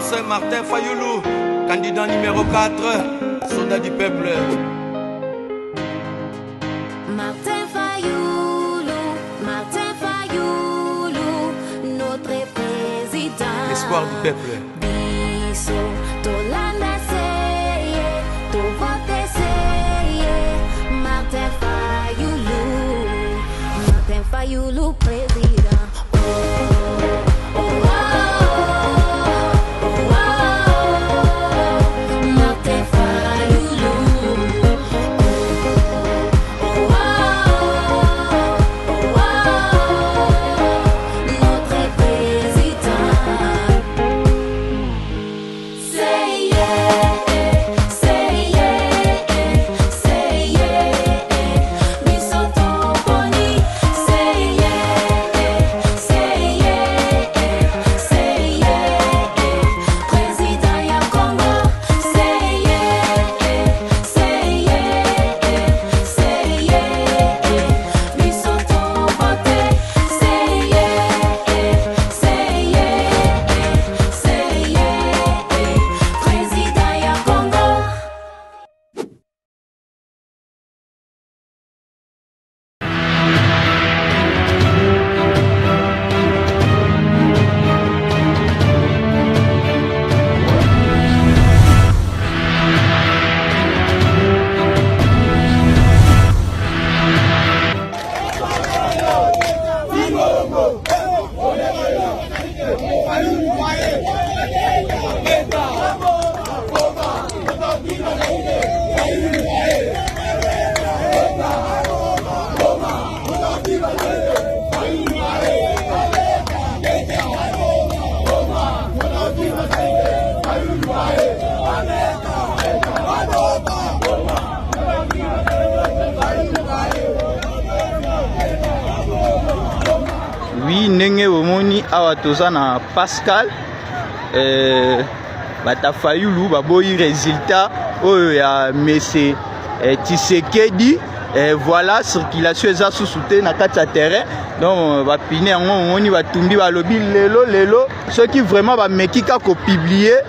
c'est Martin Fayoulou, candidat numéro 4, soldat du peuple. Martin Fayoulou, notre président. L'espoir du peuple. Biso, Tolanda seye, to vote seye. Martin Fayoulou, président. Oh, oh, oh, oh, oh, Martin Fayoulou. Notre président. Say yeah, Bisoto Boni. Say yeah, président ya Congo. Say yeah, Bisoto vote. Say yeah, président ya Congo. Oui, ndenge omoni awa toza na Pascal bata Fayoulou baboyi résultat oyo ya Mese Tshisekedi. Voilà, circulation eza susu te na kati ya terrain, donc bapine yango omoni batumbi balobi lelo soki vraiment bameki kaka kopublier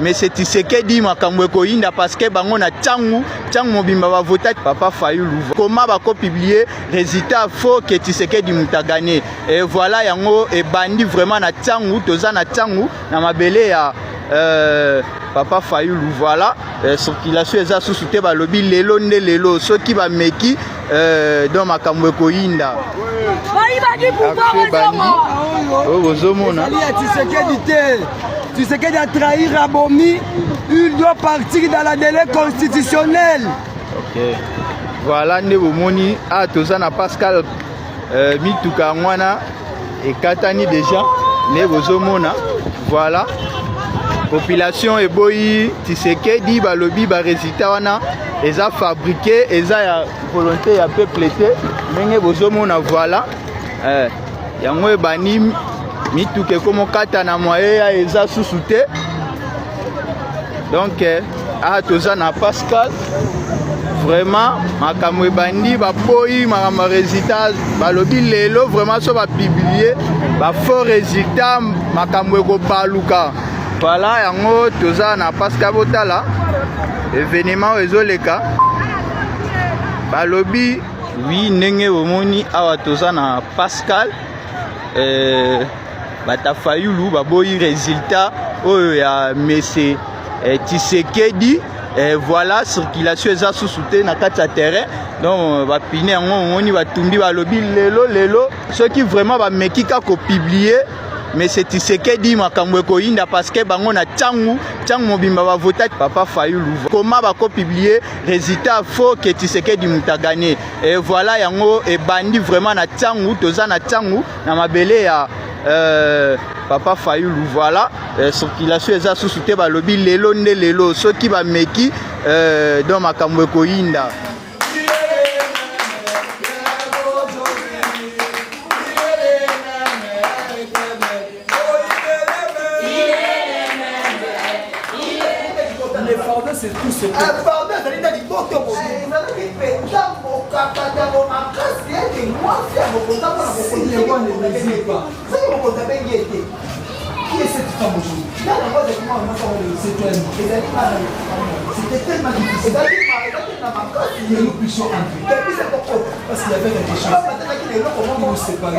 Mese Tshisekedi makambo ekoyinda parce que bango na ntango mobimba bavota Papa Fayoulou. Comment bako publier résultat faux que Tshisekedi muta gagné. Et voilà yango ebandi vraiment na ntango toza na ntango na mabele ya Papa Fayoulou. Voilà, circulation eza susu te balobi lelo soki bameki donc makambo ekoyinda. Tshisekedi a trahi Rabomi, il doit partir dans la délai constitutionnel. Ok. Voilà, Nebomoni, Tozana Pascal Mituka Mwana et Katani déjà, Nebozomona. Voilà. Population Eboyi, Tshisekedi, Balobi, Barésita Wana, ils ont fabriqué, ils ont volonté à peuple été, Nebozomona, voilà. Yango Bani. Mituke komo kata na moye eza susute. Donc toza na Pascal vraiment makamwe bandi bapoyi makama résultat balobi lelo vraiment so ba publier ba faux résultat makamwe ko baluka. Voilà yango toza na Pascal botala événement ezoleka balobi. Oui, ndenge omoni awa toza na Pascal bata Fayoulou baboyi résultat oyo ya Mese Tshisekedi. Voilà, circulation eza susu te na kati ya terrain, donc bapine yango omoni batumbi balobi lelo soki vraiment bameki kaka kopublier Mese Tshisekedi makambo ekoyinda parce que bango na ntango mobimba bavota Papa Fayoulou. Comment bako publier résultat faux que Tshisekedi muta gagné. Et voilà yango ebandi vraiment na ntango toza na ntango na mabele ya Papa Fayoulou. Voilà, circulation eza susu te balobi lelo soki bameki donc makambo ekoyinda. C'est tout ce que... Qui est cette femme aujourd'hui? C'était tellement difficile. Et nous puissions entrer. Parce qu'il y avait quelque chose. Comment nous séparer?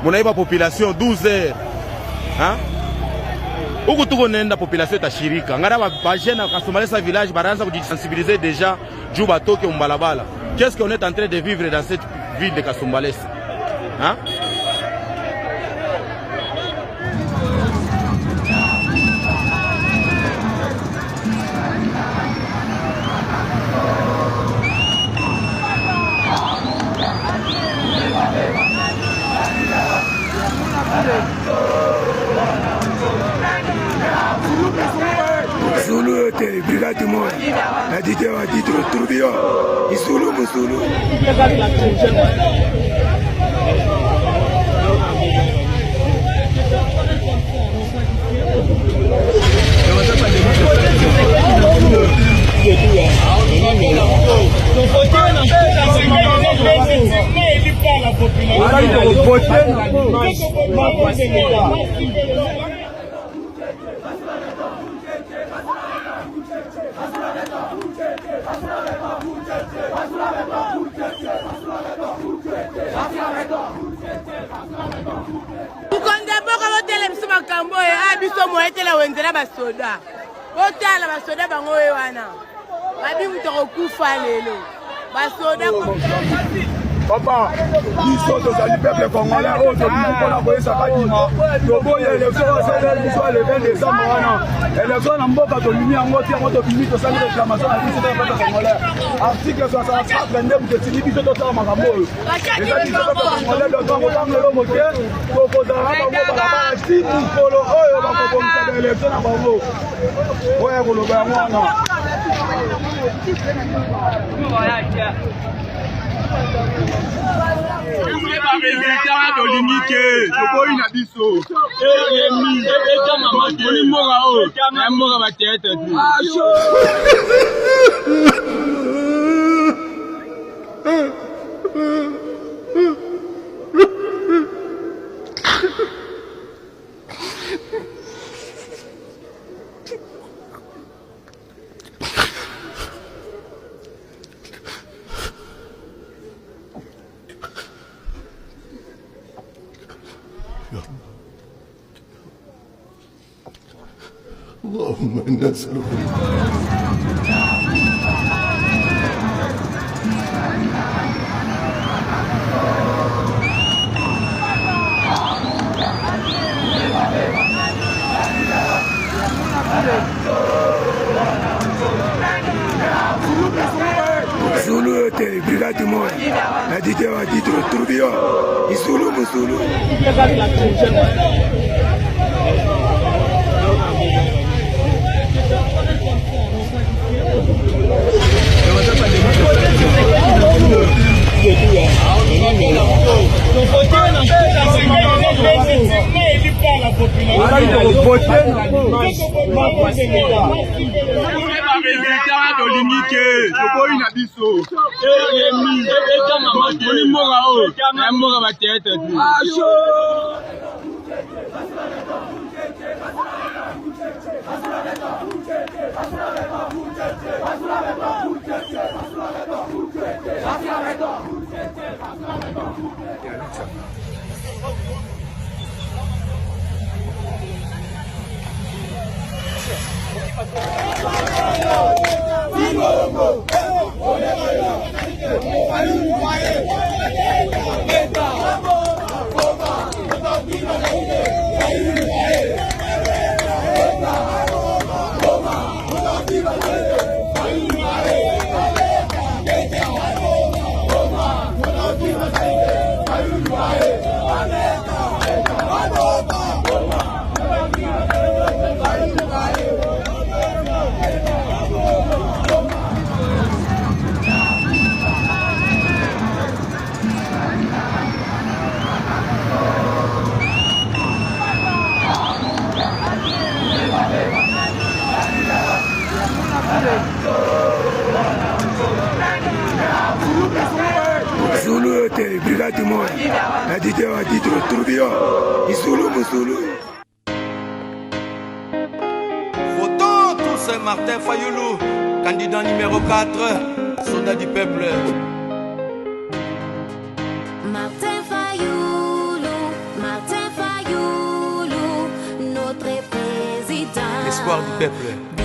Munaiba population 12 heures. Hein? Huku tuko nenda population tashirika. Ngara ba jeune Kasumbalesa village baranza kujisensibiliser déjà juu batoke mbalabala. Qu'est-ce qu'on est en train de vivre dans cette ville de Kasumbalesa? Hein? Zulu te brigade mo na dite wa titre turbio Zulu musulu biso moetela wenzela basoda otala basoda bango wana babi mutoko kufa lelo basoda Papa, biso tozali peuple congolais oyo tolingi mpona koyesaka ndima toboyi élection osaleli biso le 20 décembre wana élection na mboka tolimi yango ti yango tobimi tosali réclamation na biso peuple congolais article 64 nde moto etili biso tosala makambo oyo eza biso peuple congolais dotongo ntango elo moke tokozala na bango balabala ti mokolo oyo bakokomisaka élection na bango oyo ekoloba yango wana résultat tolingi ke toboyi na biso mboka oyo na mboka batete اللهم إنا نسألك Zulu te brigade mo na dite wa titre turbio Zulu musulu Zulu était brigade du monde. La dite a dit le tourbillon. Zulu, Zulu. Votant tous Martin Fayoulou, candidat numéro 4, soldat du peuple. Martin Fayoulou, notre président. Espoir du peuple.